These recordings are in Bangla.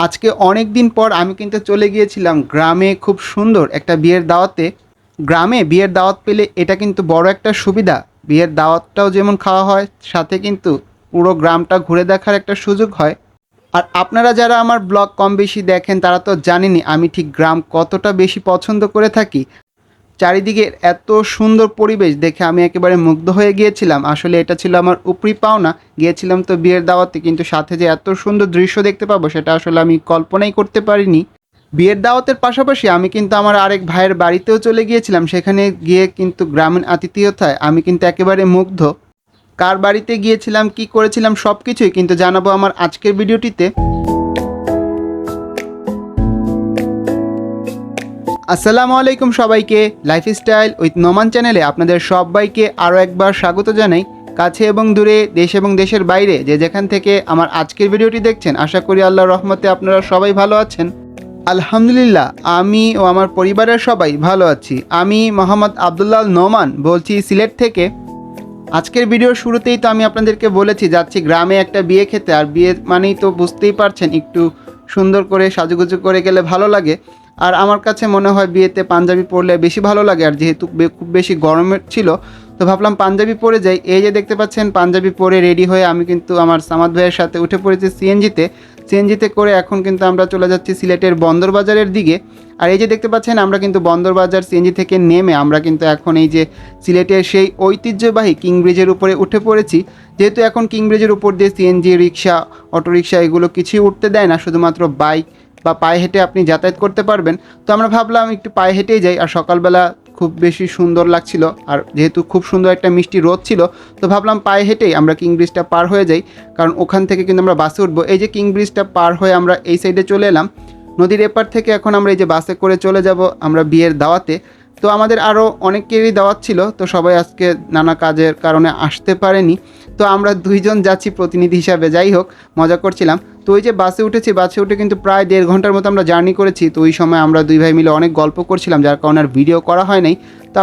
আজকে অনেক দিন পর আমি কিন্তু চলে গিয়েছিলাম গ্রামে খুব সুন্দর একটা বিয়ের দাওয়াতে। গ্রামে বিয়ের দাওয়াত পেলে এটা কিন্তু বড় একটা সুবিধা। বিয়ের দাওয়াতটাও যেমন খাওয়া হয়, সাথে কিন্তু পুরো গ্রামটা ঘুরে দেখার একটা সুযোগ হয়। আর আপনারা যারা আমার ব্লগ কম বেশি দেখেন তারা তো জানেনই আমি ঠিক গ্রাম কতটা বেশি পছন্দ করে থাকি। চারিদিকে এত সুন্দর পরিবেশ দেখে আমি একেবারে মুগ্ধ হয়ে গিয়েছিলাম। আসলে এটা ছিল আমার উপরি পাওনা। গিয়েছিলাম তো বিয়ের দাওয়াতে, কিন্তু সাথে যে এত সুন্দর দৃশ্য দেখতে পাবো সেটা আসলে আমি কল্পনাই করতে পারিনি। বিয়ের দাওয়াতের পাশাপাশি আমি কিন্তু আমার আরেক ভাইয়ের বাড়িতেও চলে গিয়েছিলাম। সেখানে গিয়ে কিন্তু গ্রামীণ আতিথেয়তায় আমি কিন্তু একেবারে মুগ্ধ। কার বাড়িতে গিয়েছিলাম, কি করেছিলাম, সব কিছুই কিন্তু জানাবো আমার আজকের ভিডিওটিতে। আসসালামু আলাইকুম সবাইকে। লাইফস্টাইল উইথ নোমান চ্যানেলে আপনাদের সবাইকে আরও একবার স্বাগত জানাই। কাছে এবং দূরে, দেশ এবং দেশের বাইরে যে যেখান থেকে আমার আজকের ভিডিওটি দেখছেন, আশা করি আল্লাহর রহমতে আপনারা সবাই ভালো আছেন। আলহামদুলিল্লাহ, আমি ও আমার পরিবারের সবাই ভালো আছি। আমি মোহাম্মদ আবদুল্লাহ নোমান বলছি, সিলেট থেকে। আজকের ভিডিওর শুরুতেই তো আমি আপনাদেরকে বলেছি যাচ্ছি গ্রামে একটা বিয়ে খেতে। আর বিয়ে মানেই তো বুঝতেই পারছেন, একটু সুন্দর করে সাজুগুজু করে গেলে ভালো লাগে। আর আমার কাছে মনে হয় বিয়েতে পাঞ্জাবি পরলে বেশি ভালো লাগে। আর যেহেতু খুব বেশি গরমের ছিল, তো ভাবলাম পাঞ্জাবি পরে যাই। এই যে দেখতে পাচ্ছেন, পাঞ্জাবি পরে রেডি হয়ে আমি কিন্তু আমার সামাদ ভাইয়ের সাথে উঠে পড়েছি সিএনজিতে। সিএনজিতে করে এখন কিন্তু আমরা চলে যাচ্ছি সিলেটের বন্দরবাজারের দিকে। আর এই যে দেখতে পাচ্ছেন, আমরা কিন্তু বন্দরবাজার সিএনজি থেকে নেমে আমরা কিন্তু এখন এই যে সিলেটের সেই ঐতিহ্যবাহী কিং ব্রিজের উপরে উঠে পড়েছি। যেহেতু এখন কিং ব্রিজের উপর দিয়ে সিএনজি, রিক্সা, অটোরিক্সা এগুলো কিছুই উঠতে দেয় না, শুধুমাত্র বাইক বা পায়ে হেঁটে আপনি যাতায়াত করতে পারবেন। তো আমরা ভাবলাম একটু পায়ে হেঁটেই যাই। আর সকালবেলা খুব বেশি সুন্দর লাগছিল, আর যেহেতু খুব সুন্দর একটা মিষ্টি রোদ ছিল, তো ভাবলাম পায়ে হেঁটেই আমরা কিং ব্রিজটা পার হয়ে যাই। কারণ ওখান থেকে কিন্তু আমরা বাসে উঠবো। এই যে কিং ব্রিজটা পার হয়ে আমরা এই সাইডে চলে এলাম নদীর এপার থেকে। এখন আমরা এই যে বাসে করে চলে যাব আমরা বিয়ের দাওয়াতে। তো আমাদের আরও অনেকেরই দাওয়াত ছিল, তো সবাই আজকে নানা কাজের কারণে আসতে পারেনি। তো আমরা দুইজন যাচ্ছি প্রতিনিধি হিসাবে। যাই হোক, মজা করছিলাম। তো ওই যে বাসে উঠেছি, বাসে উঠে কিন্তু প্রায় 1.5 ঘন্টার মতো আমরা জার্নি করেছি। তো ওই সময় আমরা দুই ভাই মিলে অনেক গল্প করছিলাম, যার কারণে আর ভিডিও করা হয় নাই। তা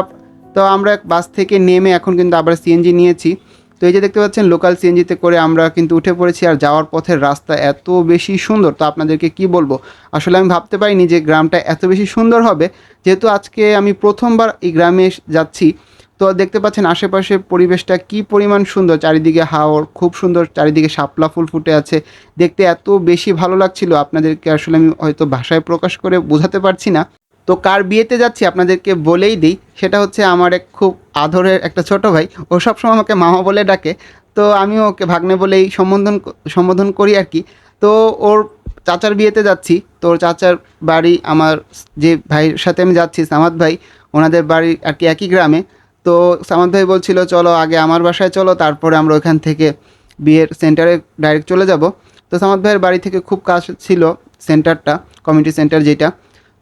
তো আমরা বাস থেকে নেমে এখন কিন্তু আবার সিএনজি নিয়েছি। তো এই যে দেখতে পাচ্ছেন, লোকাল সিএনজিতে করে আমরা কিন্তু উঠে পড়েছি। আর যাওয়ার পথের রাস্তা এত বেশি সুন্দর, তো আপনাদেরকে কি বলবো। আসলে আমি ভাবতে পারিনি যে গ্রামটা এত বেশি সুন্দর হবে। যেহেতু আজকে আমি প্রথমবার এই গ্রামে যাচ্ছি, তো দেখতে পাচ্ছেন আশেপাশের পরিবেশটা কি পরিমাণ সুন্দর। চারিদিকে হাওর খুব সুন্দর, চারিদিকে শাপলা ফুল ফুটে আছে। দেখতে এত বেশি ভালো লাগছিল, আপনাদেরকে আসলে আমি হয়তো ভাষায় প্রকাশ করে বোঝাতে পারছি না। তো কার বিয়েতে যাচ্ছি আপনাদেরকে বলেই দিই। সেটা হচ্ছে আমার এক খুব আদরের একটা ছোট ভাই। ও সবসময় আমাকে মামা বলে ডাকে। তো আমিও ওকে ভাগ্নে বলেই সম্বোধন করি আর কি। তো ওর চাচার বিয়েতে যাচ্ছি। তো ওর চাচার বাড়ি আমার যে ভাইয়ের সাথে আমি যাচ্ছি, সামাদ ভাই, ওনাদের বাড়ি আর কি একই গ্রামে। তো সামাদ ভাই বলছিল চলো আগে আমার বাসায় চলো, তারপরে আমরা ওইখান থেকে বিয়ের সেন্টারে ডাইরেক্ট চলে যাব। তো সামাদ ভাইয়ের বাড়ি থেকে খুব কাছ ছিল সেন্টারটা, কমিউনিটি সেন্টার যেটা।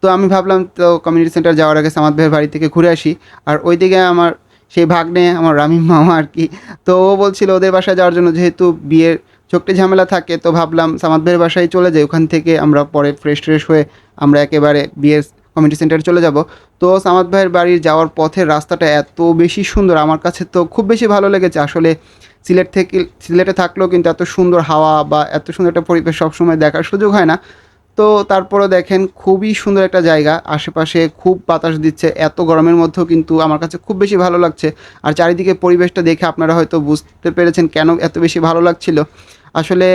তো আমি ভাবলাম তো কমিউনিটি সেন্টার যাওয়ার আগে সামাদ ভাইয়ের বাড়ি থেকে ঘুরে আসি। আর ওইদিকে আমার সেই ভাগ্নে, আমার রামিম মামা আর কি। তো ও বলছিল ওদের বাসায় যাওয়ার জন্য, যেহেতু বিয়ের ছোট্ট ঝামেলা থাকে। তো ভাবলাম সামাদ ভাইয়ের বাসায় চলে যাই, ওখান থেকে আমরা পরে ফ্রেশ হয়ে আমরা একেবারে বিয়ের কমিউনিটি সেন্টারে চলে যাব। তো সামাদ ভাইয়ের বাড়ির যাওয়ার পথের রাস্তাটা এত বেশি সুন্দর, আমার কাছে তো খুব বেশি ভালো লেগেছে। আসলে সিলেটে থাকলেও কিন্তু এত সুন্দর হাওয়া বা এত সুন্দর একটা পরিবেশ সবসময় দেখার সুযোগ হয় না। তো তারপরেও দেখেন খুবই সুন্দর একটা জায়গা, আশেপাশে খুব বাতাস দিচ্ছে। এত গরমের মধ্যেও কিন্তু আমার কাছে খুব বেশি ভালো লাগছে। আর চারিদিকে পরিবেশটা দেখে আপনারা হয়তো বুঝতে পেরেছেন কেন এত বেশি ভালো লাগছিল। আসলে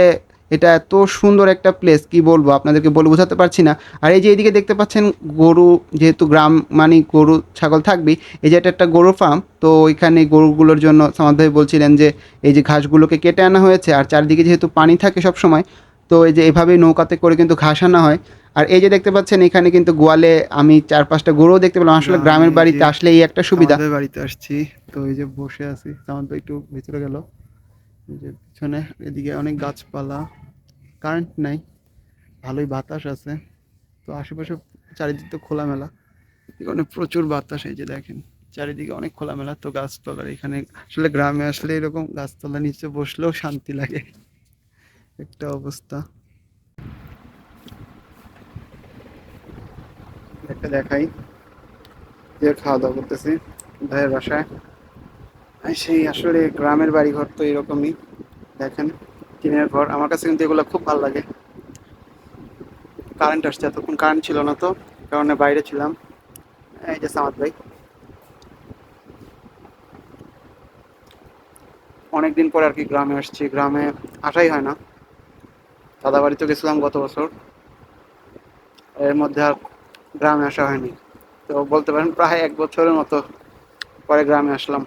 এটা এত সুন্দর একটা প্লেস, কি বলবো আপনাদেরকে, বলে বোঝাতে পারছি না। আর এই যে এইদিকে দেখতে পাচ্ছেন গরু, যেহেতু গ্রাম মানে গরু ছাগল থাকবেই। এই যে এটা একটা গরু ফার্ম। তো ওইখানে গরুগুলোর জন্য সামাদ ভাই বলছিলেন যে এই যে ঘাসগুলোকে কেটে আনা হয়েছে। আর চারিদিকে যেহেতু পানি থাকে সব সময়, তো এই যে এভাবেই নৌকাতে করে কিন্তু ঘাস আনা হয়। আর এই যে দেখতে পাচ্ছেন এখানে কিন্তু গোয়ালে আমি 4-5টা গরুও দেখতে পেলাম। আসলে গ্রামে গ্রামের এই যে বাড়িতে আসলে এই একটা সুবিধা। সামাদের বাড়িতে আসছি। তো এই যে বসে আছি, সামাদ ভাই একটু ভিতরে গেল। এই যে পিছনে এদিকে অনেক গাছপালা, কারেন্ট নাই, ভালোই বাতাস আছে। তো আশেপাশে চারিদিক তো খোলামেলা, এখানে প্রচুর বাতাস। এই যে দেখেন চারিদিকে অনেক খোলামেলা, তো গাছপালার এখানে আসলে গ্রামে আসলে এরকম গাছতলা নিচে বসলেও শান্তি লাগে, একটা অবস্থা। একটা দেখাই, যে খাওয়া দাওয়া করতেছি ভাইয়ের বাসায়। আর সেই আসলে গ্রামের বাড়ি ঘর তো এরকমই, দেখেন টিনের ঘর। আমার কাছে কিন্তু এগুলো খুব ভালো লাগে। কারেন্ট আসছে, এতক্ষণ কারেন্ট ছিল না, তো কারণে বাইরে ছিলাম। এই যে সামাদ ভাই, অনেকদিন পরে আর কি গ্রামে আসছি, গ্রামে আসাই হয় না। দাদা বাড়িতে গেছিলাম গত বছর, এর মধ্যে আর গ্রামে আসা হয়নি। তো বলতে পারেন প্রায় 1 বছরের মতো পরে গ্রামে আসলাম।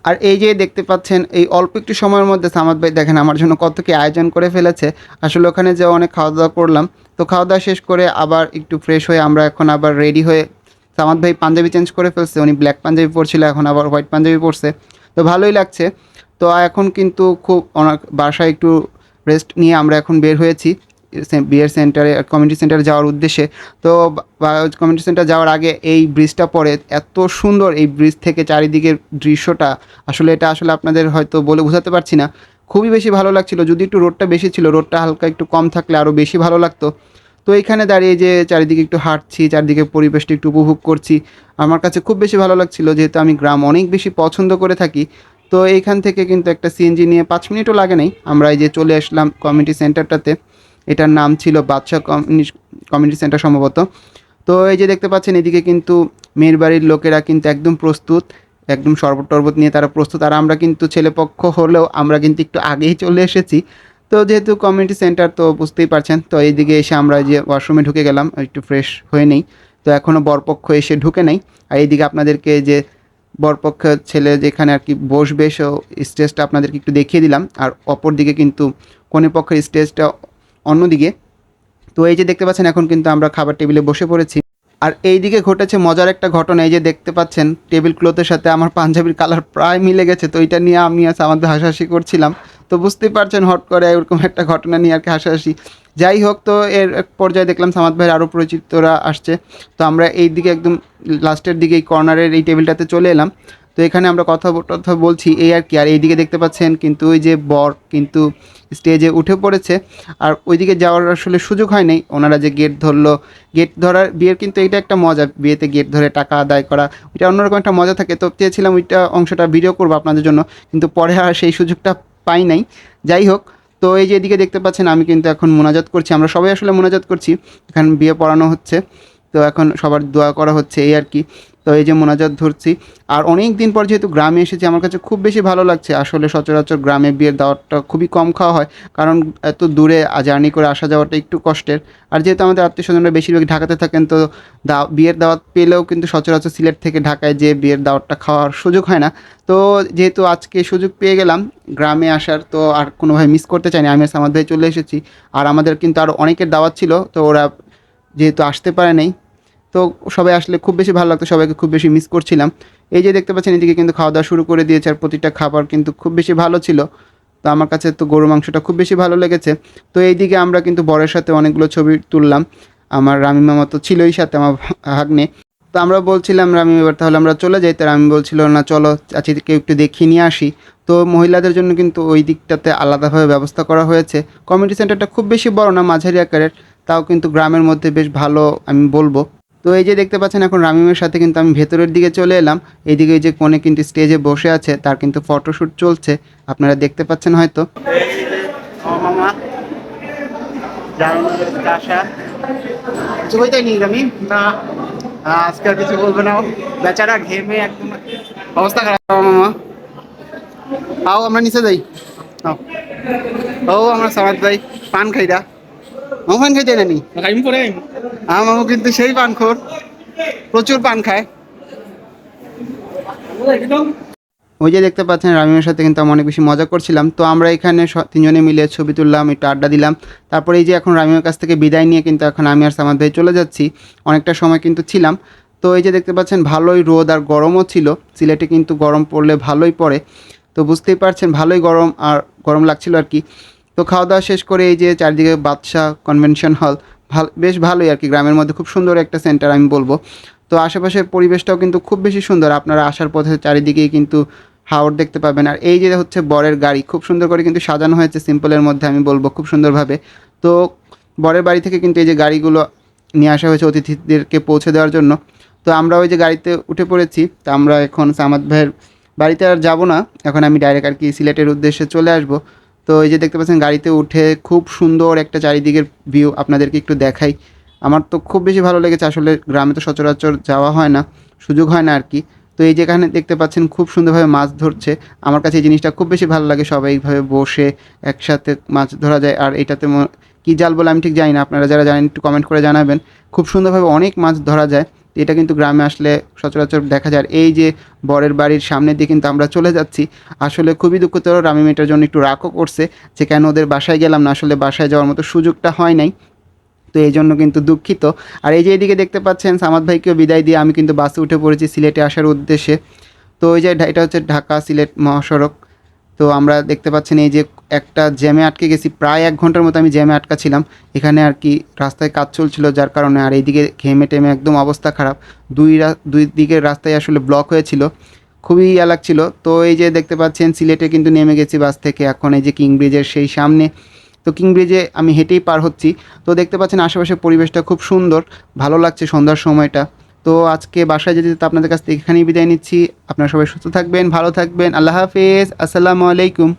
আর এই যে দেখতে পাচ্ছেন এই অল্প একটু সময়ের মধ্যে সামাদ ভাই দেখেন আমার জন্য কত কি আয়োজন করে ফেলেছে। আসলে ওখানে যে অনেক খাওয়া দাওয়া করলাম, তো খাওয়া দাওয়া শেষ করে আবার একটু ফ্রেশ হয়ে আমরা এখন আবার রেডি হয়ে, সামাদ ভাই পাঞ্জাবি চেঞ্জ করে ফেলছে, উনি ব্ল্যাক পাঞ্জাবি পরছিল, এখন আবার হোয়াইট পাঞ্জাবি পরছে। তো ভালোই লাগছে। তো এখন কিন্তু খুব অনেক বাসায় একটু রেস্ট নিয়ে আমরা এখন বের হয়েছি বিয়ের সেন্টারে, কমিউনিটি সেন্টারে যাওয়ার উদ্দেশ্যে। তো কমিউনিটি সেন্টার যাওয়ার আগে এই ব্রিজটা পড়ে, এত সুন্দর এই ব্রিজ থেকে চারিদিকের দৃশ্যটা, আসলে এটা আসলে আপনাদের হয়তো বলে বোঝাতে পারছি না। খুবই বেশি ভালো লাগছিল, যদি একটু রোডটা বেশি ছিল, রোডটা হালকা একটু কম থাকলে আরও বেশি ভালো লাগতো। তো এইখানে দাঁড়িয়ে যে চারিদিকে একটু হাঁটছি, চারিদিকে পরিবেশটা একটু উপভোগ করছি, আমার কাছে খুব বেশি ভালো লাগছিল, যেহেতু আমি গ্রাম অনেক বেশি পছন্দ করে থাকি। তো এইখান থেকে কিন্তু একটা সিএনজি নিয়ে 5 মিনিটও লাগে নাই, আমরা এই যে চলে আসলাম কমিউনিটি সেন্টারটাতে। এটার নাম ছিল বাদশা কমিউনিটি সেন্টার সম্ভবত। তো এই যে দেখতে পাচ্ছেন এদিকে কিন্তু মেয়ের বাড়ির লোকেরা কিন্তু একদম প্রস্তুত, একদম শরবত টরবত নিয়ে তারা প্রস্তুত। আর আমরা কিন্তু ছেলেপক্ষ হলেও আমরা কিন্তু একটু আগেই চলে এসেছি। তো যেহেতু কমিউনিটি সেন্টার তো বুঝতেই পারছেন, তো এইদিকে এসে আমরা যে ওয়াশরুমে ঢুকে গেলাম একটু ফ্রেশ হয়ে নেই। তো এখনও বরপক্ষ এসে ঢুকে নেই। আর এইদিকে আপনাদেরকে যে বরপক্ষ ছেলে যেখানে আর কি বসবে, সো স্টেজটা আপনাদেরকে একটু দেখিয়ে দিলাম। আর অপর দিকে কিন্তু কনেপক্ষের স্টেজটা অন্যদিকে। তো এই যে দেখতে পাচ্ছেন এখন কিন্তু আমরা খাবার টেবিলে বসে পড়েছি। আর এই দিকে ঘটেছে মজার একটা ঘটনা, এই যে দেখতে পাচ্ছেন টেবিল ক্লথের সাথে আমার পাঞ্জাবির কালার প্রায় মিলে গেছে। তো এটা নিয়ে আমি আমাদের হাসাহাসি করছিলাম। তো বুঝতেই পারছেন হট করে এরকম একটা ঘটনা নিয়ে আর কি হাসাহাসি। যাই হোক, তো এর এক পর্যায়ে দেখলাম সামাদ ভাইয়ের আরও পরিচিতরা আসছে। তো আমরা এই দিকে একদম লাস্টের দিকে এই কর্নারের এই টেবিলটাতে চলে এলাম। তো এখানে আমরা কথা বলছি এই আর কি। আর এইদিকে দেখতে পাচ্ছেন কিন্তু ওই যে বর কিন্তু স্টেজে উঠে পড়েছে। আর ওইদিকে যাওয়ার আসলে সুযোগ হয় নাই, ওনারা যে গেট ধরলো, গেট ধরার বিয়ের কিন্তু এটা একটা মজা, বিয়েতে গেট ধরে টাকা আদায় করা, ওইটা অন্যরকম একটা মজা থাকে। তো চেয়েছিলাম ওইটা অংশটা ভিডিও করবো আপনাদের জন্য, কিন্তু পরে আর সেই সুযোগটা পাই নাই। যাই হোক, তো এই যে এদিকে দেখতে পাচ্ছেন আমি কিন্তু এখন মোনাজাত করছি, আমরা সবাই আসলে মোনাজাত করছি, এখন বিয়ে পড়ানো হচ্ছে। তো এখন সবার দোয়া করা হচ্ছে এই আর কি। তো এই যে মোনাজাত ধরছি। আর অনেক দিন পর যেহেতু গ্রামে এসেছি, আমার কাছে খুব বেশি ভালো লাগছে। আসলে সচরাচর গ্রামে বিয়ের দাওয়াতটা খুবই কম খাওয়া হয়, কারণ এত দূরে জার্নি করে আসা যাওয়াটা একটু কষ্টের। আর যেহেতু আমাদের আত্মীয় স্বজনরা বেশিরভাগ ঢাকাতে থাকেন, তো বিয়ের দাওয়াত পেলেও কিন্তু সচরাচর সিলেট থেকে ঢাকায় যে বিয়ের দাওয়াতটা খাওয়ার সুযোগ হয় না। তো যেহেতু আজকে সুযোগ পেয়ে গেলাম গ্রামে আসার, তো আর কোনোভাবে মিস করতে চাইনি, আমি আর সামাদ ভাই চলে এসেছি। আর আমাদের কিন্তু আরও অনেকের দাওয়াত ছিল, তো ওরা যেহেতু আসতে পারে নাই, তো সবাই আসলে খুব বেশি ভালো লাগতো, সবাইকে খুব বেশি মিস করছিলাম। এই যে দেখতে পাচ্ছেন এদিকে কিন্তু খাওয়া দাওয়া শুরু করে দিয়েছে, আর প্রতিটা খাবার কিন্তু খুব বেশি ভালো ছিল। তো আমার কাছে তো গরু মাংসটা খুব বেশি ভালো লেগেছে। তো এইদিকে আমরা কিন্তু বরের সাথে অনেকগুলো ছবি তুললাম, আমার রামি মামা তো ছিলই সাথে, আমার ভাগ্নে। তো আমরা বলছিলাম রামি এবার তাহলে আমরা চলে যাই, তো রামি বলছিল না চলো চাচিকে একটু দেখিয়ে নিয়ে আসি। তো মহিলাদের জন্য কিন্তু ওই দিকটাতে আলাদাভাবে ব্যবস্থা করা হয়েছে। কমিউনিটি সেন্টারটা খুব বেশি বড় না, মাঝারি আকারের, তাও কিন্তু গ্রামের মধ্যে বেশ ভালো আমি বলবো। তো এই যে দেখতে পাচ্ছেন এখন রামিমের সাথে কিন্তু আমি ভেতরের দিকে চলে এলাম। এইদিকে ওই যে কোণে কিন্তু স্টেজে বসে আছে, তার কিন্তু ফটোশ্যুট চলছে, আপনারা দেখতে পাচ্ছেন হয়তো। মামা আশা কিছু বলতেই নেই রামিম না, আজকে আর কিছু বলবে না, বেচারা ঘেমে একদম অবস্থা খারাপ। মামা আও আমরা নিচে যাই। ও আমরা সামাদ ভাই পান খাইরা, মামু পান খাইতে নানি খাইম পরে, মামু কিন্তু সেই পান খোর, প্রচুর পান খায়। ওই যে দেখতে পাচ্ছেন রামিমের সাথে কিন্তু আমি অনেক বেশি মজা করছিলাম। তো আমরা এখানে তিনজনে মিলে ছবি তুললাম, একটু আড্ডা দিলাম। তারপরে এই যে এখন রামিমের কাছ থেকে বিদায় নিয়ে কিন্তু এখন আমি আর সামাদ ভাই চলে যাচ্ছি, অনেকটা সময় কিন্তু ছিলাম। তো এই যে দেখতে পাচ্ছেন ভালোই রোদ আর গরমও ছিল, সিলেটে কিন্তু গরম পড়লে ভালোই পড়ে। তো বুঝতেই পারছেন ভালোই গরম আর গরম লাগছিল আর কি। তো খাওয়া দাওয়া শেষ করে এই যে চারদিকে বাদশা কনভেনশন হল, বেশ ভালোই আর কি, গ্রামের মধ্যে খুব সুন্দর একটা সেন্টার আমি বলবো। তো আশেপাশের পরিবেশটাও কিন্তু খুব বেশি সুন্দর, আপনারা আসার পথে চারিদিকেই কিন্তু হাওর দেখতে পাবেন। আর এই যে হচ্ছে বরের গাড়ি, খুব সুন্দর করে কিন্তু সাজানো হয়েছে, সিম্পলের মধ্যে আমি বলবো খুব সুন্দরভাবে। তো বরের বাড়ি থেকে কিন্তু এই যে গাড়িগুলো নিয়ে আসা হয়েছে অতিথিদেরকে পৌঁছে দেওয়ার জন্য। তো আমরা ওই যে গাড়িতে উঠে পড়েছি। তো আমরা এখন সামাদ ভাইয়ের বাড়িতে আর যাব না, এখন আমি ডাইরেক্ট আর কি সিলেটের উদ্দেশ্যে চলে আসব। তো তো এই যে দেখতে পাচ্ছেন গাড়িতে উঠে খুব সুন্দর একটা চারিদিকের ভিউ আপনাদেরকে একটু দেখাই। আমার তো খুব বেশি ভালো লেগেছে, আসলে গ্রামে তো সচরাচর যাওয়া হয় না, সুযোগ হয় না আর কি। তো এই যেখানে দেখতে পাচ্ছেন খুব সুন্দরভাবে মাছ ধরছে, আমার কাছে এই জিনিসটা খুব বেশি ভালো লাগে, সবাই এইভাবে বসে একসাথে মাছ ধরা যায়। আর এটাতে কী জাল বলে আমি ঠিক জানি না, আপনারা যারা জানেন একটু কমেন্ট করে জানাবেন। খুব সুন্দরভাবে অনেক মাছ ধরা যায়, তো এটা কিন্তু গ্রামে আসলে সচরাচর দেখা যায়। আর এই যে বরের বাড়ির সামনে দিয়ে কিন্তু আমরা চলে যাচ্ছি, আসলে খুবই দুঃখতর, আমি মেয়েটার জন্য একটু রাগও করছে যে কেন ওদের বাসায় গেলাম না, আসলে বাসায় যাওয়ার মতো সুযোগটা হয় নাই, তো এই জন্য কিন্তু দুঃখিত। আর এই যে এদিকে দেখতে পাচ্ছেন সামাদ ভাইকেও বিদায় দিয়ে আমি কিন্তু বাসে উঠে পড়েছি সিলেটে আসার উদ্দেশ্যে। তো ওই যে এটা হচ্ছে ঢাকা সিলেট মহাসড়ক। তো আমরা দেখতে পাচ্ছেন এই যে একটা জ্যামে আটকে গেছি, প্রায় 1 ঘন্টার মতো আমি জ্যামে আটকা ছিলাম এখানে আর কি, রাস্তায় কাজ চলছিল যার কারণে। আর এইদিকে ঘেমে টেমে একদম অবস্থা খারাপ, দুই দিকের রাস্তায় আসলে ব্লক হয়েছিল, খুবই ইয়া লাগছিল। তো এই যে দেখতে পাচ্ছেন সিলেটে কিন্তু নেমে গেছি বাস থেকে, এখন এই যে কিং ব্রিজের সেই সামনে। তো কিং ব্রিজে আমি হেঁটেই পার হচ্ছি। তো দেখতে পাচ্ছেন আশেপাশের পরিবেশটা খুব সুন্দর, ভালো লাগছে সন্ধ্যার সময়টা। তো আজকে বাসায় যেতে যেতে আপনাদের কাছ থেকে এখানেই বিদায় নিচ্ছি। আপনারা সবাই সুস্থ থাকবেন, ভালো থাকবেন, আল্লাহ হাফেজ, আসসালামু আলাইকুম।